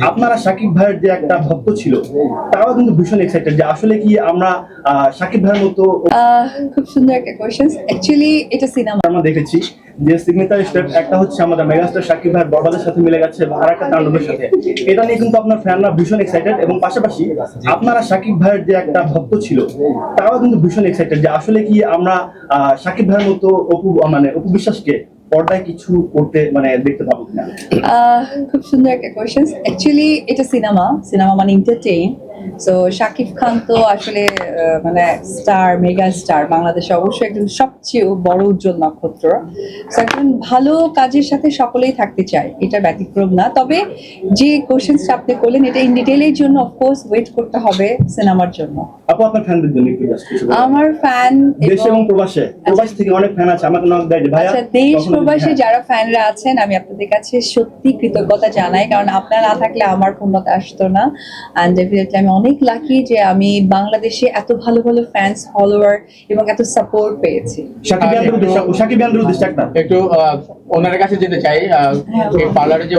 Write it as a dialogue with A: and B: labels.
A: আপনারা শাকিব ভাইয়ের যে একটা ভক্ত ছিল তারাও কিন্তু ভীষণ এক্সাইটেড যে আসলে কি আমরা শাকিব ভাইয়ের মতো
B: খুব সুন্দর একটা কোয়েশ্চেন। অ্যাকচুয়ালি এটা সিনেমা।
A: আমরা দেখেছি যে সিগনেচার স্টেপ একটা হচ্ছে আমাদের মেগাস্টার শাকিব ভাইয়ের বরবাদের সাথে মিলে গেছে আর একটা তাণ্ডবের সাথে। এটা নিয়ে কিন্তু আপনার ফ্যানরা ভীষণ এক্সাইটেড এবং পাশাপাশি আপনারা শাকিব ভাইয়ের যে একটা ভক্ত ছিল তারাও কিন্তু ভীষণ এক্সাইটেড যে আসলে কি আমরা শাকিব ভাইয়ের মতো অপু বিশ্বাসকে পর্দায় কিছু করতে দেখতে পাবো কিনা।
B: খুব সুন্দর একটা কোয়েশ্চেন। অ্যাকচুয়ালি এটা সিনেমা মানে এন্টারটেইন। সো শাকিব খান তো আসলে স্টার, মেগা স্টার, বাংলাদেশে অবশ্যই একজন সবচেয়ে বড় উজ্জ্বল নক্ষত্র। So, একজন ভালো কাজের সাথে সকলেই থাকতে চায়, এটা ব্যতিক্রম না। তবে যে কোয়েশ্চেনটা আপনি করলেন এটা ইন ডিটেইলের জন্য অফকোর্স ওয়েট করতে হবে সিনেমার জন্য।
A: আপু আপনার ফ্যানদের জন্য একটু জাস্ট কিছু বলুন।
B: আমার ফ্যান
A: দেশে এবং প্রবাস থেকে অনেক ফ্যান আছে, আমাকে নক দেয় যে ভাইয়া
B: আচ্ছা, দেশ
A: কখনো-
B: প্রবাসী
A: হ্যাঁ।
B: যারা ফ্যানরা আছেন আমি আপনাদের কাছে সত্যি কৃতজ্ঞতা জানাই, কারণ আপনারা না থাকলে আমার ক্ষমতা আসতো না। অ্যান্ড ডেফিনেটলি আমি অনেক লাকি যে আমি বাংলাদেশে এত ভালো ভালো ফ্যান্স, ফলোয়ার এবং এত সাপোর্ট পেয়েছি।
A: সাকিব ইয়ানদের উদ্দেশ্যে একটা
C: একটু ওনার কাছে যেতে চাই, এই পার্লারে যে